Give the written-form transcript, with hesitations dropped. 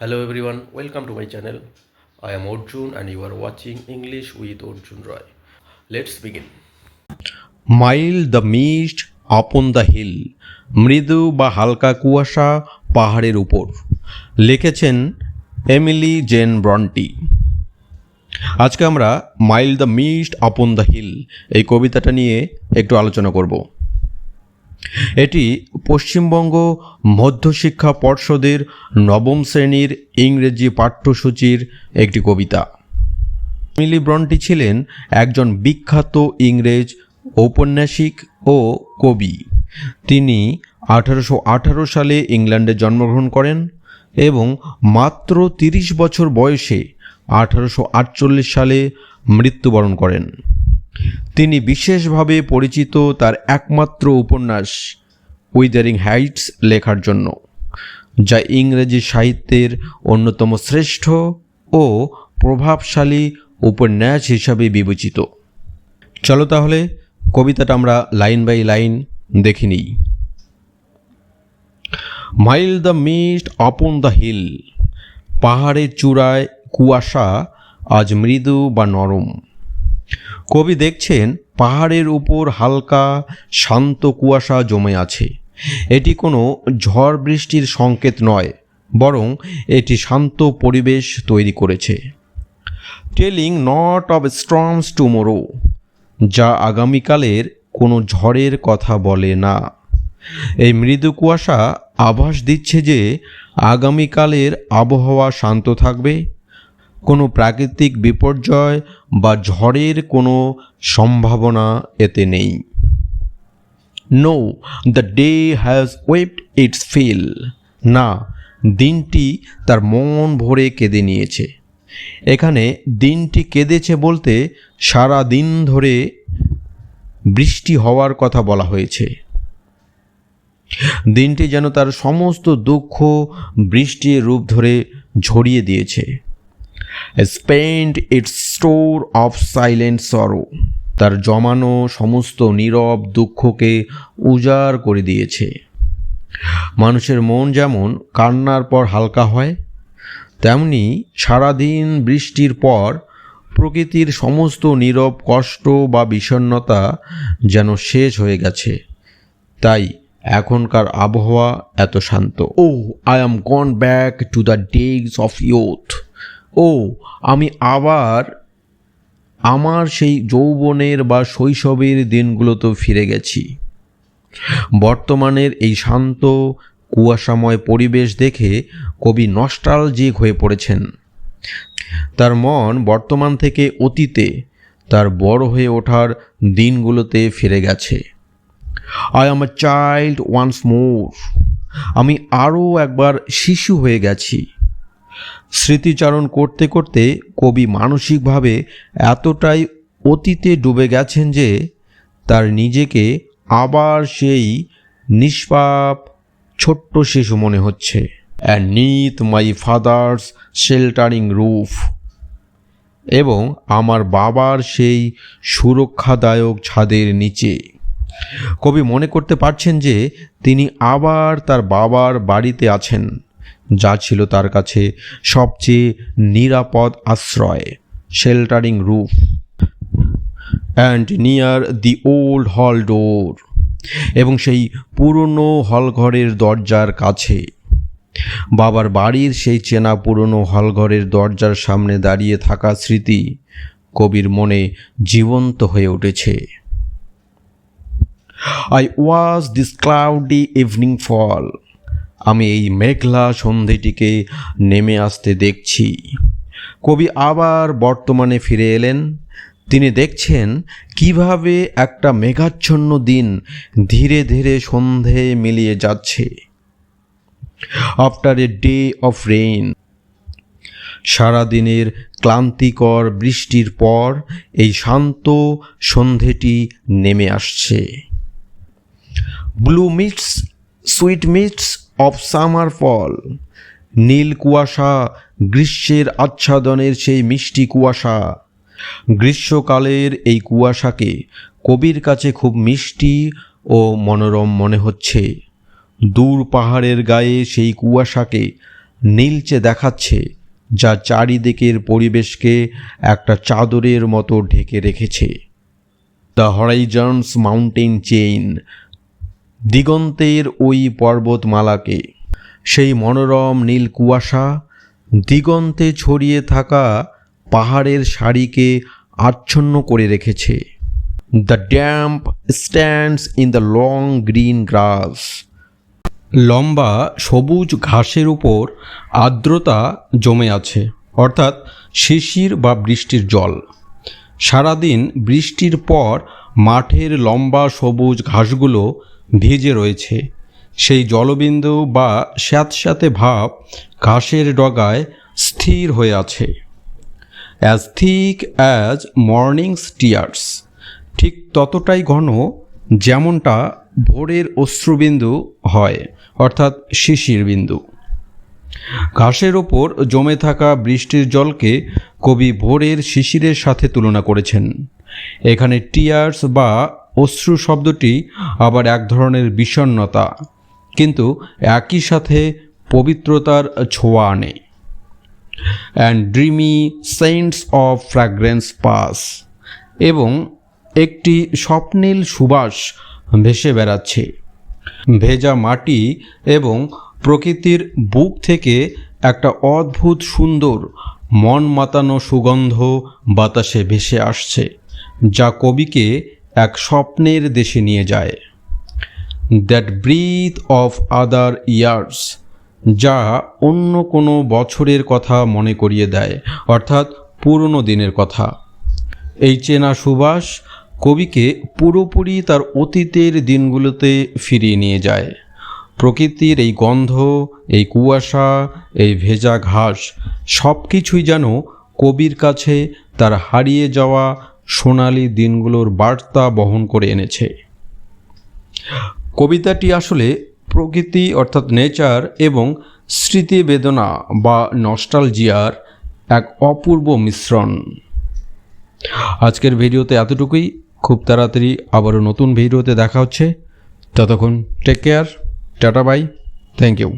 Hello everyone, welcome to my channel. I am Arjun and you are watching English with Arjun Roy. Let's begin. Mild the mist upon the hill, মৃদু বা হালকা কুয়াশা পাহাড়ের উপর। লিখেছেন Emily gen Bronte. আজকে আমরা mild the mist upon the hill এই কবিতাটা নিয়ে একটু আলোচনা করব। এটি পশ্চিমবঙ্গ মধ্যশিক্ষা পর্ষদের নবম শ্রেণীর ইংরেজি পাঠ্যসূচির একটি কবিতা। এমিলি ব্রন্টি ছিলেন একজন বিখ্যাত ইংরেজ ঔপন্যাসিক ও কবি। তিনি 1818 সালে ইংল্যান্ডে জন্মগ্রহণ করেন এবং মাত্র 30 বছর বয়সে 1848 সালে মৃত্যুবরণ করেন। তিনি বিশেষভাবে পরিচিত তার একমাত্র উপন্যাস উইদারিং হাইটস লেখার জন্য, যা ইংরেজি সাহিত্যের অন্যতম শ্রেষ্ঠ ও প্রভাবশালী উপন্যাস হিসাবে বিবেচিত। চলো তাহলে কবিতাটা আমরা লাইন বাই লাইন দেখে নিই। Mild the mist upon the hill, পাহাড়ের চূড়ায় কুয়াশা আজ মৃদু বা নরম। কবি দেখছেন পাহাড়ের উপর হালকা শান্ত কুয়াশা জমে আছে। এটি কোনো ঝড় বৃষ্টির সংকেত নয়, বরং এটি শান্ত পরিবেশ তৈরি করেছে। Telling not of storms tomorrow, যা আগামীকালের কোনো ঝড়ের কথা বলে না। এই মৃদু কুয়াশা আভাস দিচ্ছে যে আগামীকালের আবহাওয়া শান্ত থাকবে, কোনো প্রাকৃতিক বিপর্যয় বা ঝড়ের কোনো সম্ভাবনা এতে নেই। No, the day has wept its fill, না, দিনটি তার মন ভরে কেঁদে নিয়েছে। এখানে দিনটি কেঁদেছে বলতে সারা দিন ধরে বৃষ্টি হওয়ার কথা বলা হয়েছে। দিনটি যেন তার সমস্ত দুঃখ বৃষ্টির রূপ ধরে ঝরিয়ে দিয়েছে। Spend it's store of silent সরো, তার জমানো সমস্ত নীরব দুঃখকে উজাড় করে দিয়েছে। মানুষের মন যেমন কান্নার পর হালকা হয়, তেমনি সারাদিন বৃষ্টির পর প্রকৃতির সমস্ত নীরব কষ্ট বা বিষণ্ণতা যেন শেষ হয়ে গেছে। তাই এখনকার আবহাওয়া এত শান্ত। Oh I am gone back to the days of youth, ও আমি আবার আমার সেই যৌবনের বা শৈশবের দিনগুলোতে ফিরে গেছি। বর্তমানের এই শান্ত কুয়াশাময় পরিবেশ দেখে কবি নস্টালজিক হয়ে পড়েছেন। তার মন বর্তমান থেকে অতীতে তার বড় হয়ে ওঠার দিনগুলোতে ফিরে গেছে। I am a child once more, আমি আরও একবার শিশু হয়ে গেছি। স্মৃতিচারণ করতে করতে কবি মানসিকভাবে এতটাই অতীতে ডুবে গেছেন যে তার নিজেকে আবার সেই নিষ্পাপ ছোট্ট শিশু মনে হচ্ছে। And neath my father's sheltering roof, এবং আমার বাবার সেই সুরক্ষাদায়ক ছাদের নিচে। কবি মনে করতে পারছেন যে তিনি আবার তার বাবার বাড়িতে আছেন, যা ছিল তার কাছে সবচেয়ে নিরাপদ আশ্রয়। Sheltering roof and near the old hall door, এবং সেই পুরনো হলঘরের দরজার কাছে। বাবার বাড়ির সেই চেনা পুরনো হলঘরের দরজার সামনে দাঁড়িয়ে থাকা স্মৃতি কবির মনে জীবন্ত হয়ে উঠেছে। I was this cloudy evening fall, আমি এই মেঘলা সন্ধেটিকে নেমে আসতে দেখছি। কবি আবার বর্তমানে ফিরে এলেন। তিনি দেখছেন কিভাবে একটা মেঘাচ্ছন্ন দিন ধীরে ধীরে সন্ধে মিলিয়ে যাচ্ছে। After a day of rain, সারাদিনের ক্লান্তিকর বৃষ্টির পর এই শান্ত সন্ধেটি নেমে আসছে। ব্লু মিস্টস, সুইট মিস্টস অফ সামার ফল, নীল কুয়াশা, গ্রীষ্মের আচ্ছাদনের সেই মিষ্টি কুয়াশা। গ্রীষ্মকালের এই কুয়াশাকে কবির কাছে খুব মিষ্টি ও মনোরম মনে হচ্ছে। দূর পাহাড়ের গায়ে সেই কুয়াশাকে নীলচে দেখাচ্ছে, যা চারিদিকের পরিবেশকে একটা চাদরের মতো ঢেকে রেখেছে। দ্য হরাইজনস মাউন্টেন চেইন, দিগন্তের ওই পর্বতমালাকে, সেই মনোরম নীল কুয়াশা, দিগন্তে ছড়িয়ে থাকা পাহাড়ের সারিকে আচ্ছন্ন করে রেখেছে। The damp stands in the long green গ্রাস, লম্বা সবুজ ঘাসের উপর আর্দ্রতা জমে আছে, অর্থাৎ শিশির বা বৃষ্টির জল। সারাদিন বৃষ্টির পর মাঠের লম্বা সবুজ ঘাসগুলো ভিজে রয়েছে। সেই জলবিন্দু বা স্যাঁতস্যাঁতে ভাব ঘাসের ডগায় স্থির হয়ে আছে। As thick as mornings tears, ঠিক ততটাই ঘন যেমনটা ভোরের অশ্রুবিন্দু হয়, অর্থাৎ শিশির বিন্দু। ঘাসের ওপর জমে থাকা বৃষ্টির জলকে কবি ভোরের শিশিরের সাথে তুলনা করেছেন। এখানে টিয়ার্স বা অশ্রু শব্দটি আবার এক ধরনের বিষণ্ণতা, কিন্তু একই সাথে পবিত্রতার ছোঁয়া আনে। And dreamy cents of fragrance pass, এবং একটি স্বপ্নীল সুবাস ভেসে বেড়াচ্ছে। ভেজা মাটি এবং প্রকৃতির বুক থেকে একটা অদ্ভুত সুন্দর মন মাতানো সুগন্ধ বাতাসে ভেসে আসছে, যা কবিকে এক স্বপ্নের দেশে নিয়ে যায়। That breath of other years, যা অন্য কোনো বছরের কথা মনে করিয়ে দেয়, অর্থাৎ পুরনো দিনের কথা। এই চেনা সুবাস কবিকে পুরোপুরি তার অতীতের দিনগুলোতে ফিরিয়ে নিয়ে যায়। প্রকৃতির এই গন্ধ, এই কুয়াশা, এই ভেজা ঘাস, সব কিছুই যেন কবির কাছে তার হারিয়ে যাওয়া সোনালি দিনগুলোর বার্তা বহন করে এনেছে। কবিতাটি আসলে প্রকৃতি অর্থাৎ নেচার এবং স্মৃতি বেদনা বা নস্টালজিয়ার এক অপূর্ব মিশ্রণ। আজকের ভিডিওতে এতটুকুই। খুব তাড়াতাড়ি আবারও নতুন ভিডিওতে দেখা হচ্ছে। ততক্ষণ take care, tata bye, thank you.